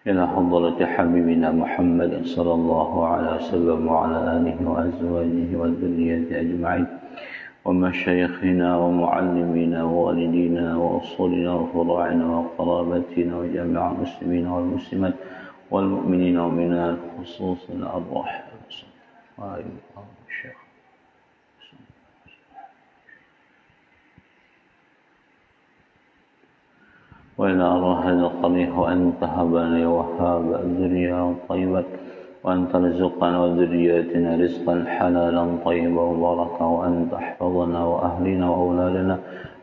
إلى حضرة حبيبنا محمد صلى الله عليه وسلم وعلى آله وأزواجه وذريته أجمعين ومشايخنا ومعلمينا ووالدينا وأصولنا وفروعنا وقرابتنا وجميع المسلمين والمسلمات والمؤمنين والمؤمنات خصوصا الأرواح الشيخ وإلى أرواح القبيح وأن تهبنا يا وهاب الذرية طيبة وأن ترزقنا وذرياتنا رزقا حلالا طيبا مباركا وأن تحفظنا وأهلنا وأولادنا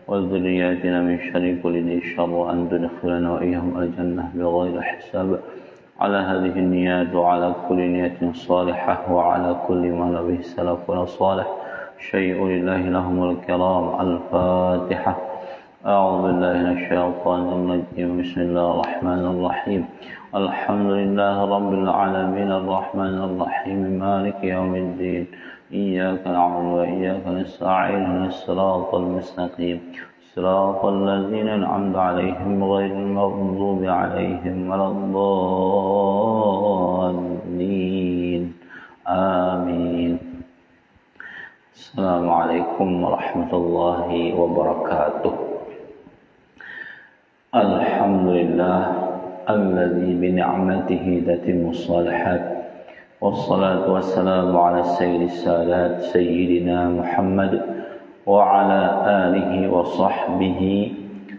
وذرياتنا من شر كل ذي شر وأن تدخلنا وإياهم الجنة بغير حساب على هذه النيات وعلى كل نية صالحة وعلى كل ما به سلفنا الصالح شيء لله لهم الكرام. الفاتحة. أعوذ بالله من الشيطان الرجيم. بسم الله الرحمن الرحيم. الحمد لله رب العالمين الرحمن الرحيم مالك يوم الدين إياك نعبد وإياك نستعين اهدنا الصراط المستقيم صراط الذين أنعمت عليهم غير المغضوب عليهم ولا الضالين آمين. السلام عليكم ورحمة الله وبركاته. الحمد لله الذي بنعمته تتم الصالحات والصلاة والسلام على سيد السادات سيدنا محمد وعلى آله وصحبه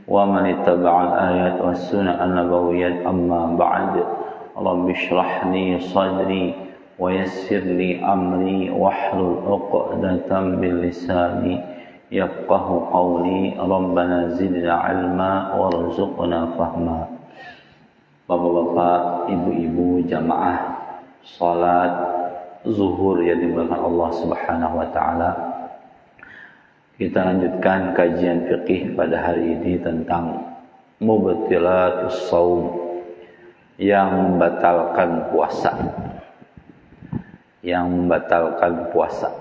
ومن اتبع الآيات والسنة النبوية. أما بعد. رب اشرح لي صدري ويسر لي أمري واحلل عقدة من لساني يفقه قولي. ربنا زدنا علما وارزقنا فهما. Bapak-bapak, ibu-ibu jamaah salat zuhur yang dimuliakan Allah Subhanahu wa taala. Kita lanjutkan kajian fikih pada hari ini tentang mubtilatus shaum, yang membatalkan puasa. Yang membatalkan puasa.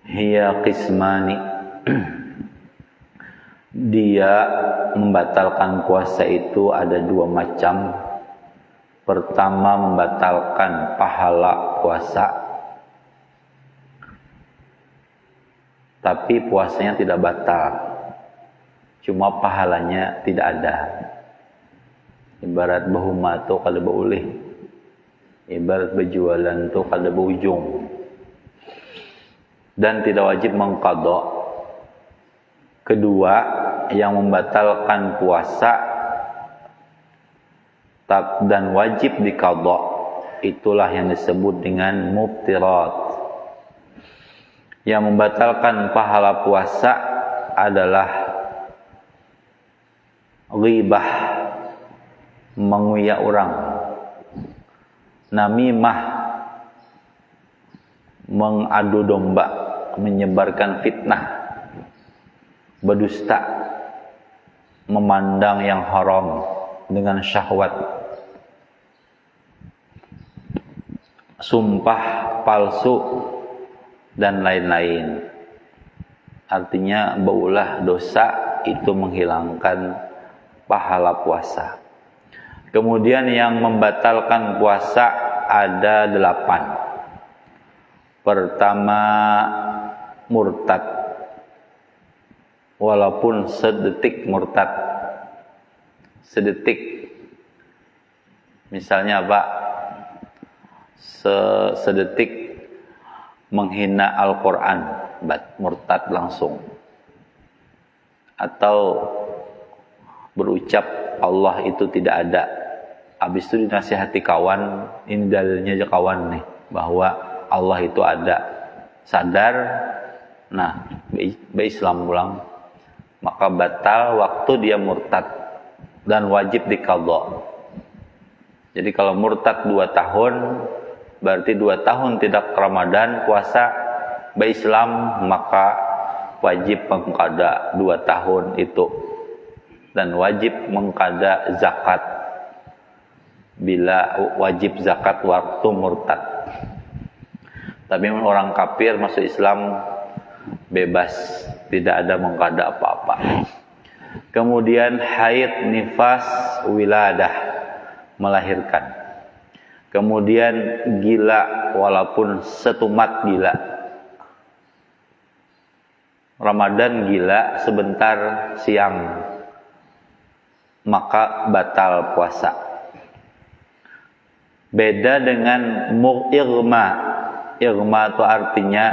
Hiya qismani. Dia membatalkan puasa itu ada dua macam. Pertama, membatalkan pahala puasa, tapi puasanya tidak batal, cuma pahalanya tidak ada. Ibarat bahuma tu kada baulih, ibarat berjualan tu kada berujung. Dan tidak wajib mengqadha. Kedua, yang membatalkan puasa dan wajib diqadha, itulah yang disebut dengan muftirat. Yang membatalkan pahala puasa adalah ghibah, menguyak orang, namimah, mengadu domba, menyebarkan fitnah, berdusta, memandang yang haram dengan syahwat, sumpah palsu, dan lain-lain. Artinya baulah dosa itu menghilangkan pahala puasa. Kemudian yang membatalkan puasa ada 8. Pertama, murtad. Walaupun sedetik murtad, sedetik, misalnya apa, sedetik menghina Al-Quran, murtad langsung. Atau berucap Allah itu tidak ada, habis itu dinasihati kawan, ini dalilnya aja kawan nih, bahwa Allah itu ada, sadar, nah Islam ulang, maka batal waktu dia murtad dan wajib diqadha. Jadi kalau murtad 2 tahun, berarti 2 tahun tidak Ramadan puasa Islam, maka wajib mengqada 2 tahun itu, dan wajib mengqada zakat bila wajib zakat waktu murtad. Tapi orang kafir masuk Islam bebas, tidak ada mengqada apa-apa. Kemudian haid, nifas, wiladah, melahirkan. Kemudian gila, walaupun setumat gila. Ramadan gila sebentar siang, maka batal puasa. Beda dengan irma. Irma itu artinya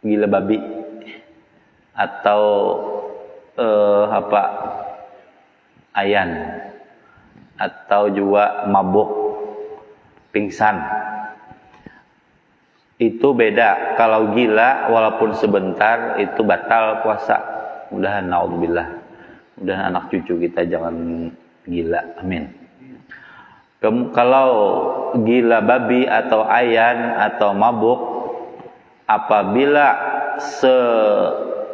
gila babi atau ayan, atau juga mabuk, pingsan. Itu beda. Kalau gila walaupun sebentar itu batal puasa. Mudahan naudzubillah, mudahan anak cucu kita jangan gila, amin. Kalau gila babi atau ayan atau mabuk, apabila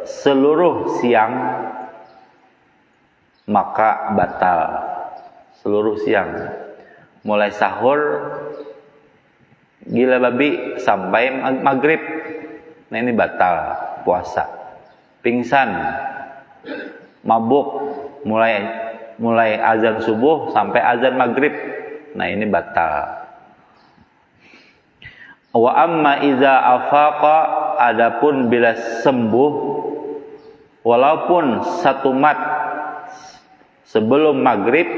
seluruh siang, maka batal. Seluruh siang, mulai sahur gila babi sampai maghrib, nah ini batal puasa. Pingsan, mabuk, mulai azan subuh sampai azan maghrib, nah ini batal. Wa amma iza afaqa, adapun bila sembuh walaupun 1 mat sebelum maghrib,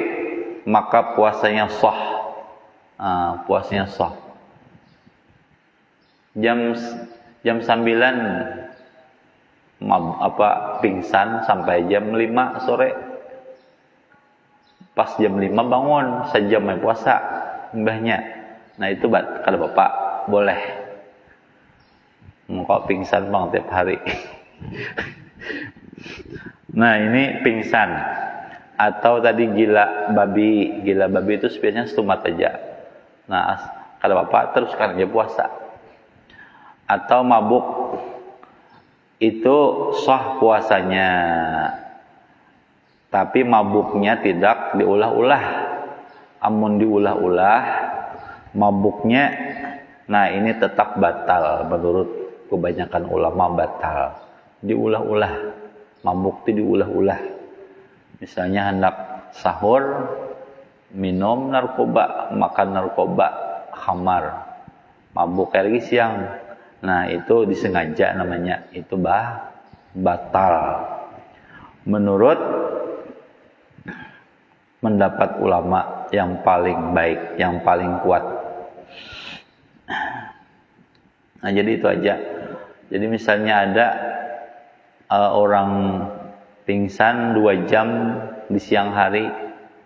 maka puasanya sah. Puasanya sah. Jam 9 pingsan sampai jam 5 sore. Pas jam 5 bangun, sejam main puasa mbahnya. Nah itu kata bapak boleh. Kok pingsan bang tiap hari. Nah ini pingsan. Atau tadi gila babi itu biasanya setumat aja. Nah kata bapak teruskan aja puasa. Atau mabuk, itu sah puasanya, tapi mabuknya tidak diulah-ulah. Amun diulah-ulah mabuknya, nah ini tetap batal menurut kebanyakan ulama, batal. Diulah-ulah, mabuk itu diulah-ulah. Misalnya hendak sahur, minum narkoba, makan narkoba, khamar, mabuk lagi siang. Nah itu disengaja namanya, itu batal. Menurut pendapat ulama yang paling baik, yang paling kuat. Nah jadi itu aja. Jadi misalnya ada orang pingsan 2 jam di siang hari,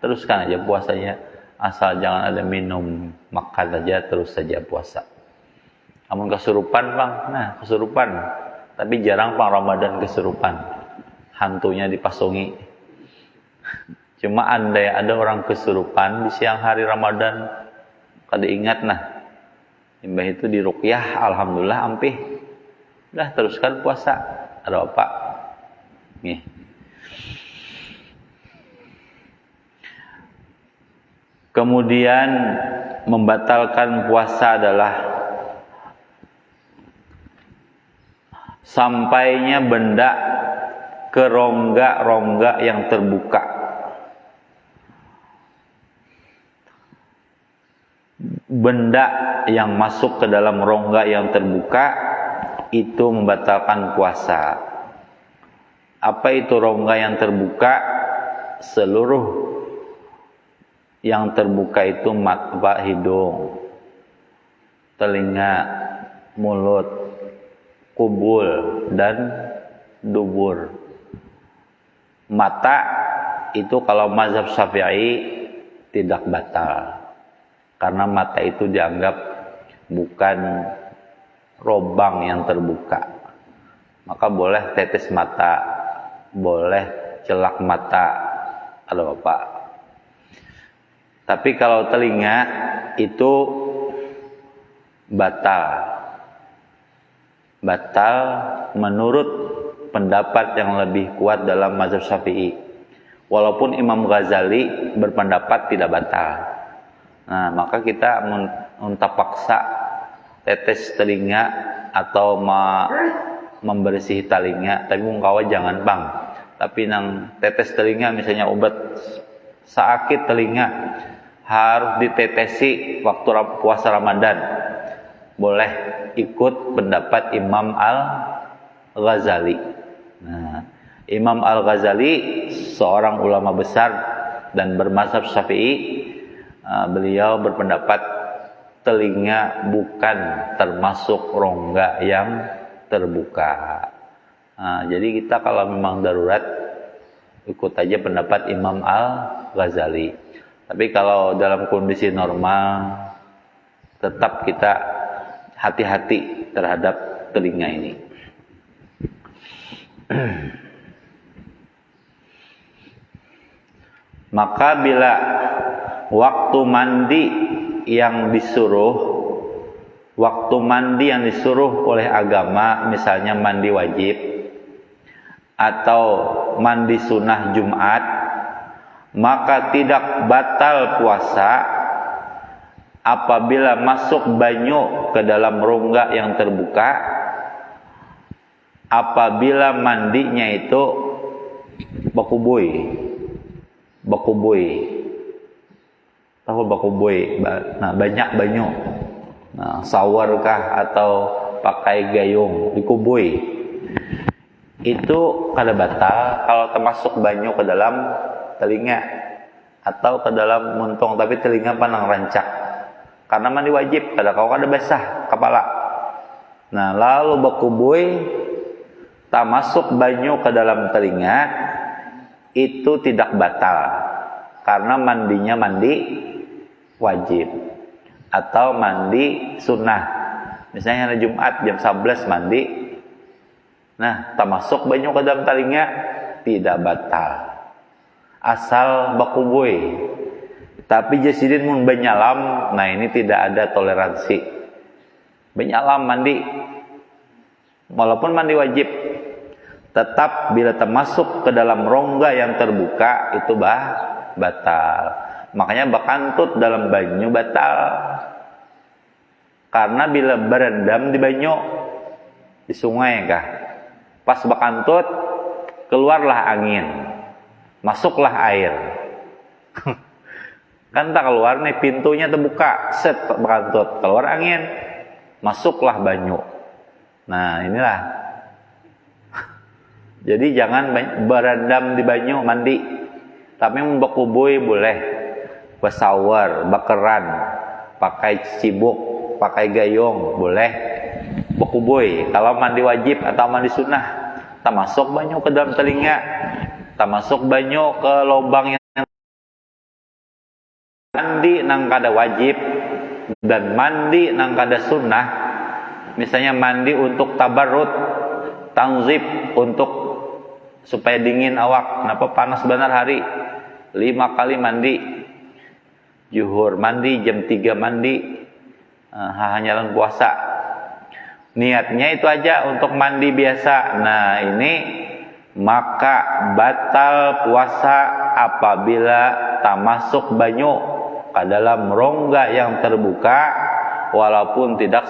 teruskan aja puasanya, asal jangan ada minum, makan saja terus saja puasa. Namun kesurupan bang, nah kesurupan, tapi jarang bang Ramadan kesurupan, hantunya dipasongi. Cuma andai ada orang kesurupan di siang hari Ramadan, kada ingat nah, mbah itu diruqyah, alhamdulillah ampih, dah teruskan puasa, ada apa? Nih. Kemudian membatalkan puasa adalah sampainya benda ke rongga-rongga yang terbuka. Benda yang masuk ke dalam rongga yang terbuka itu membatalkan puasa. Apa itu rongga yang terbuka? Seluruh yang terbuka itu hidung, telinga, mulut, kubul, dan dubur. Mata itu kalau mazhab Syafi'i tidak batal, karena mata itu dianggap bukan lubang yang terbuka, maka boleh tetes mata, boleh celak mata, ada Bapak. Tapi kalau telinga itu batal menurut pendapat yang lebih kuat dalam mazhab Syafi'i. Walaupun Imam Ghazali berpendapat tidak batal. Nah, maka kita untuk paksa tetes telinga atau membersih telinga, tapi mungkawa jangan bang. Tapi nang tetes telinga misalnya obat sakit telinga harus ditetesi waktu puasa Ramadan. Boleh ikut pendapat Imam Al-Ghazali. Nah, Imam Al-Ghazali seorang ulama besar dan bermazhab Syafi'i. Beliau berpendapat telinga bukan termasuk rongga yang terbuka. Jadi kita kalau memang darurat ikut aja pendapat Imam Al-Ghazali. Tapi kalau dalam kondisi normal tetap kita hati-hati terhadap telinga ini. Maka bila waktu mandi yang disuruh oleh agama, misalnya mandi wajib atau mandi sunnah Jumat, maka tidak batal puasa apabila masuk banyu ke dalam rongga yang terbuka, apabila mandinya itu bakubui. Tahu bakubui? Nah, banyak banyu. Nah, shower kah atau pakai gayung dikubui. Itu kada batal kalau termasuk banyu ke dalam telinga atau ke dalam muntung, tapi telinga panang rancak. Karena mandi wajib, kada basah kepala. Nah, lalu bakubui tak masuk banyu ke dalam telinga, itu tidak batal karena mandinya mandi wajib atau mandi sunnah. Misalnya hari Jumat jam 11 mandi, nah tak masuk banyu ke dalam telinga, tidak batal asal bakubui. Tapi jasidin mun benyalam, nah ini tidak ada toleransi. Benyalam mandi walaupun mandi wajib, tetap bila termasuk ke dalam rongga yang terbuka itu batal. Makanya bakantut dalam banyu batal. Karena bila berendam di banyu di sungai kah, pas bakantut keluarlah angin, masuklah air. Kan tak keluar nih, pintunya terbuka, set bakantut, keluar angin, masuklah banyu. Nah, inilah. Jadi jangan berendam di banyu mandi, tapi bakubui boleh, bersawar, bakeran, pakai cibuk, pakai gayung boleh, bakubui. Kalau mandi wajib atau mandi sunnah, tak masuk banyu ke dalam telinga, tak masuk banyu ke lubang yang mandi nang kada wajib dan mandi nang kada sunnah. Misalnya mandi untuk tabarrut, tanzib, untuk supaya dingin awak, kenapa panas benar hari, 5 kali mandi, zuhur mandi, jam 3 mandi, hanyalan puasa, niatnya itu aja untuk mandi biasa. Nah ini maka batal puasa apabila tak masuk banyu ke dalam rongga yang terbuka walaupun tidak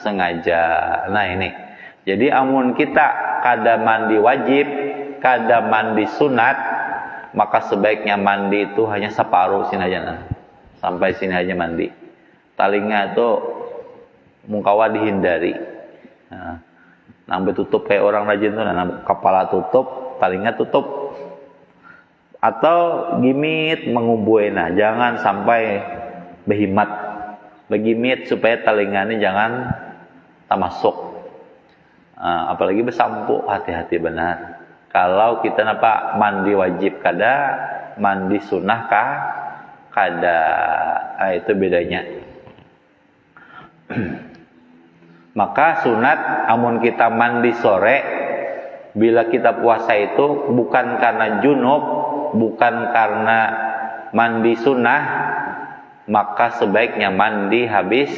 sengaja. Nah ini, jadi amun kita kada mandi wajib, kada mandi sunat, maka sebaiknya mandi itu hanya separuh sini aja, nah. Sampai sini aja mandi. Telinga itu mungkawa dihindari. Nah, sampai tutup kayak orang rajin tuh, nah, kepala tutup, telinga tutup. Atau gimit mengubui, nah jangan sampai behimat, begimit supaya telinga ini jangan tak masuk. Apalagi bersampo, hati-hati benar. Kalau kita mandi wajib kada, mandi sunnah kada, itu bedanya. Maka sunat amun kita mandi sore bila kita puasa itu bukan karena junub, bukan karena mandi sunnah, maka sebaiknya mandi habis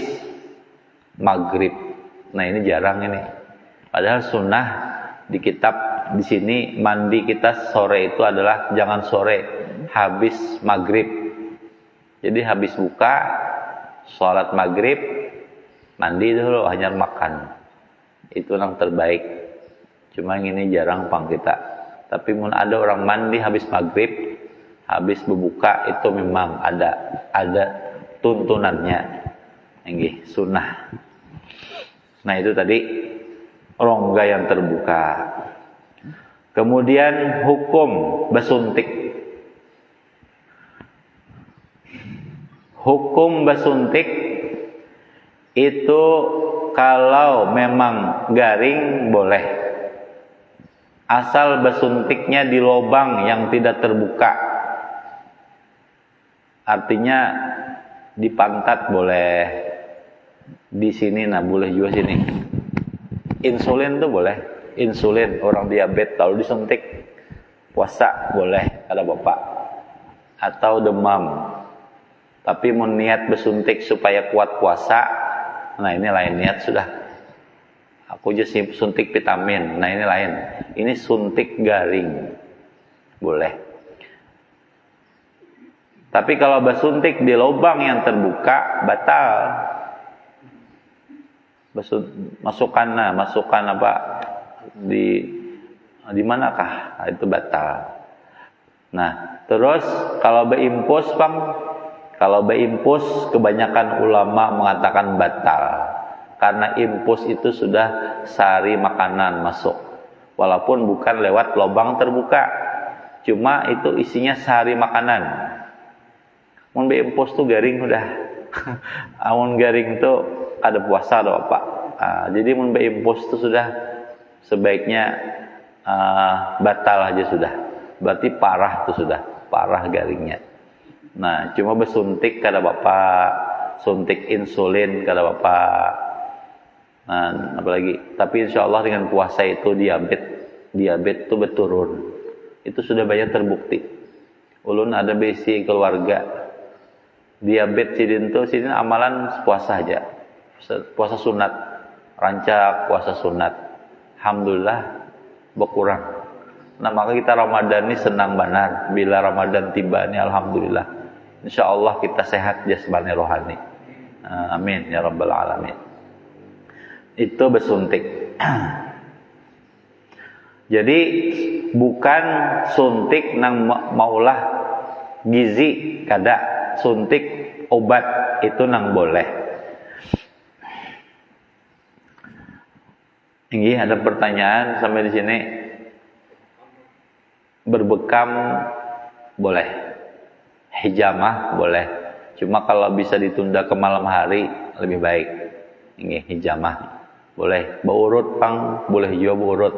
maghrib. Nah ini jarang ini. Padahal sunnah di kitab di sini mandi kita sore itu adalah jangan sore, habis maghrib. Jadi habis buka, sholat maghrib, mandi dulu, hanya makan. Itu yang terbaik. Cuma ini jarang pang kita. Tapi mun ada orang mandi habis maghrib, habis berbuka, itu memang ada tuntunannya. Ini sunnah. Nah itu tadi rongga yang terbuka. Kemudian hukum bersuntik. Hukum bersuntik itu kalau memang garing boleh, asal bersuntiknya di lubang yang tidak terbuka. Artinya di pantat boleh, di sini nah boleh juga sini. Insulin tuh boleh, insulin orang diabetes kalau disuntik, puasa boleh ada bapak, atau demam. Tapi mau niat bersuntik supaya kuat puasa, nah ini lain niat sudah. Aku aja suntik vitamin, nah ini lain. Ini suntik garing, boleh. Tapi kalau bersuntik di lubang yang terbuka, batal. Masukkan apa di manakah? Nah, itu batal. Nah, terus kalau berimpus, Bang, kalau berimpus kebanyakan ulama mengatakan batal. Karena impus itu sudah sari makanan masuk. Walaupun bukan lewat lubang terbuka. Cuma itu isinya sari makanan. Mun berimpus tuh garing udah. Amun garing tuh ada puasa ada apa. Jadi mun berimpus tuh sudah sebaiknya batal aja sudah. Berarti parah tuh sudah. Parah garingnya. Nah, cuma bersuntik kada bapak, suntik insulin kada bapak. Nah, apalagi. Tapi insya Allah dengan puasa itu diabetes itu berturun. Itu sudah banyak terbukti. Ulun ada besi keluarga diabetes sidin amalan puasa aja, puasa sunat, rancak puasa sunat. Alhamdulillah berkurang. Nah maka kita Ramadan ini senang benar. Bila Ramadan tiba ini alhamdulillah. Insya Allah kita sehat jasmani rohani. Amin ya rabbal alamin. Itu bersuntik. Jadi bukan suntik nang maulah gizi kada, suntik obat itu nang boleh. Ini ada pertanyaan sampai di sini. Berbekam boleh. Hijamah boleh. Cuma kalau bisa ditunda ke malam hari lebih baik. Ini hijamah boleh. Beurut pang boleh juga beurut.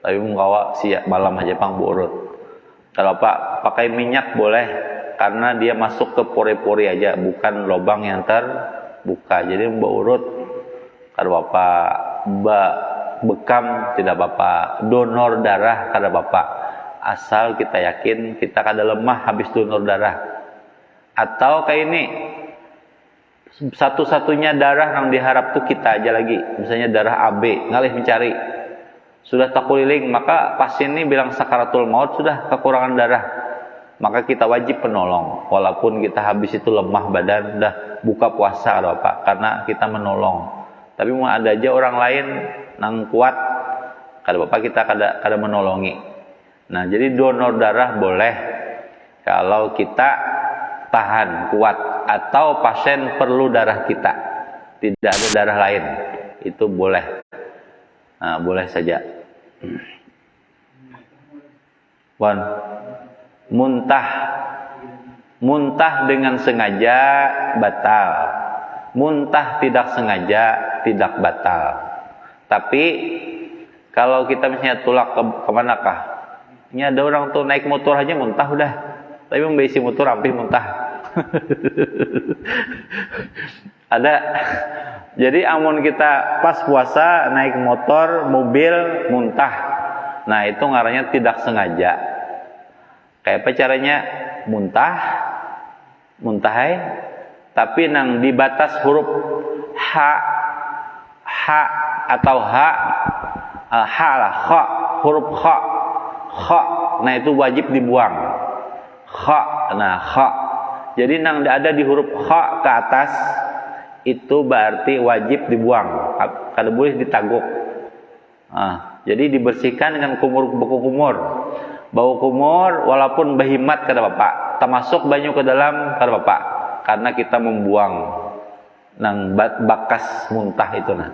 Tapi menggawa siap malam aja pang beurut. Kalau Pak pakai minyak boleh karena dia masuk ke pori-pori aja, bukan lubang yang terbuka. Jadi beurut kalau Bapak bekam tidak apa-apa. Donor darah kada bapak. Asal kita yakin kita kada lemah habis donor darah. Atau kayak ini, satu-satunya darah yang diharap tuh kita aja lagi. Misalnya darah AB, ngalih mencari. Sudah takuliling, maka pasien ini bilang sakaratul maut, sudah kekurangan darah. Maka kita wajib penolong. Walaupun kita habis itu lemah badan, udah buka puasa ada apa, karena kita menolong. Tapi mau ada aja orang lain nang kuat, kada bapak kita kada menolongi. Nah, jadi donor darah boleh kalau kita tahan, kuat, atau pasien perlu darah kita, tidak darah lain, itu boleh. Nah, boleh saja. Muntah dengan sengaja batal. Muntah tidak sengaja tidak batal. Tapi kalau kita misalnya tulak kemanakah? Ini ada orang tuh naik motor aja muntah udah. Tapi membesi motor hampir muntah. Ada. Jadi amun kita pas puasa naik motor, mobil, muntah. Nah, itu ngarannya tidak sengaja. Kayak apa caranya? Muntah, tapi nang di batas huruf h atau kha, huruf kha. Nah, itu wajib dibuang. Kha. Jadi nang ada di huruf kha ke atas itu berarti wajib dibuang, kada boleh ditaguk. Jadi dibersihkan dengan beku kumur. Bau kumur walaupun bahimat kada bapak, termasuk banyu ke dalam kada bapak, karena kita membuang nang bakas muntah itu nah.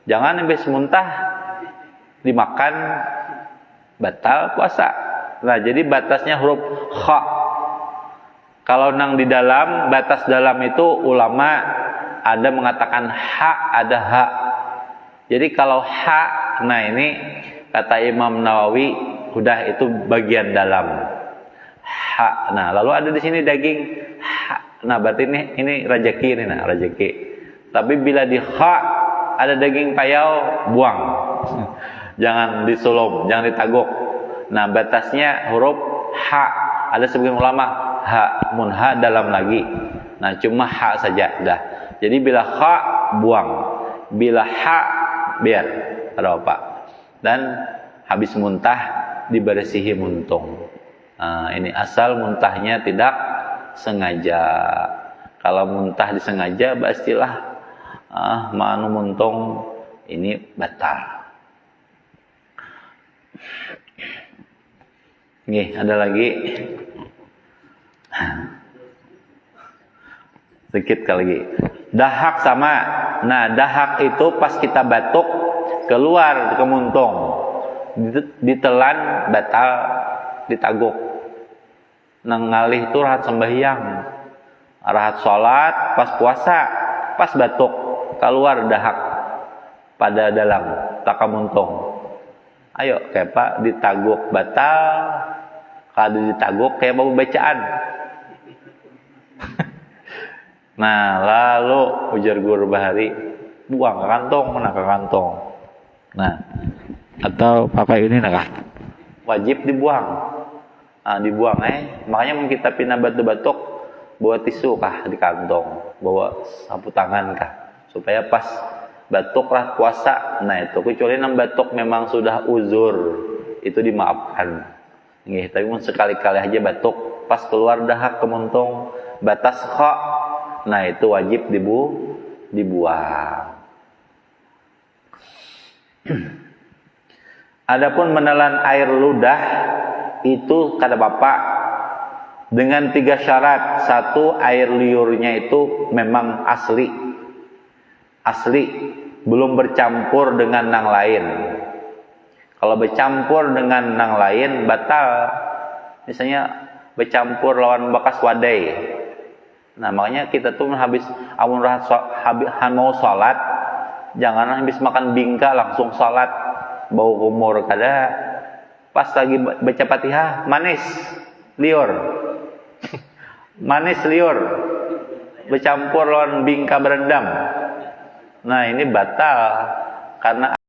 Jangan habis muntah dimakan, batal puasa. Nah, jadi batasnya huruf kha. Kalau nang di dalam, batas dalam itu ulama ada mengatakan ada ha. Jadi kalau ha, nah ini kata Imam Nawawi udah itu bagian dalam. Ha. Nah, lalu ada di sini daging ha. Nah, berarti ini rajaki ini nah, rajaki. Tapi bila di ha ada daging payau, buang. Jangan disulum, jangan ditaguk. Nah, batasnya huruf ha. Ada sebagian ulama ha dalam lagi. Nah, cuma ha saja dah. Jadi bila kha buang, bila ha biar ada apa. Dan habis muntah dibersihi muntung. Nah, ini asal muntahnya tidak sengaja. Kalau muntah disengaja, pastilah manu muntung ini batal. Nih, ada lagi. Sedikit lagi. Dahak sama. Nah, dahak itu pas kita batuk keluar ke muntung, ditelan batal ditaguk. Nang ngalih itu rahat sembahyang, rahat sholat, pas puasa, pas batuk keluar dahak pada dalam taka muntung. Ayo kayak Pak ditaguk batal, kalau ditaguk kayak bau bacaan. Nah, lalu ujar guru bahari, buang ke kantong, mana ke kantong. Nah, atau pakai ini nah, wajib dibuang. Dibuang makanya mungkin kita pindah batuk-batuk, bawa tisu kah di kantong, bawa sapu tangan kah, supaya pas batuk lah puasa. Nah, itu kecuali nang batuk memang sudah uzur, itu dimaafkan. Nggih, tapi mun sekali-kali aja batuk pas keluar dahak ke muntung batas kha. Nah, itu wajib dibuang. Adapun menelan air ludah itu kata Bapak dengan 3 syarat. 1, air liurnya itu memang asli, belum bercampur dengan nang lain. Kalau bercampur dengan nang lain batal. Misalnya bercampur lawan bekas wadai. Nah, makanya kita tuh habis mau sholat, jangan habis makan bingka langsung sholat, bau kumur kada. Pas lagi baca Fatihah manis liur, bercampur lawan bingka berendam. Nah, ini batal karena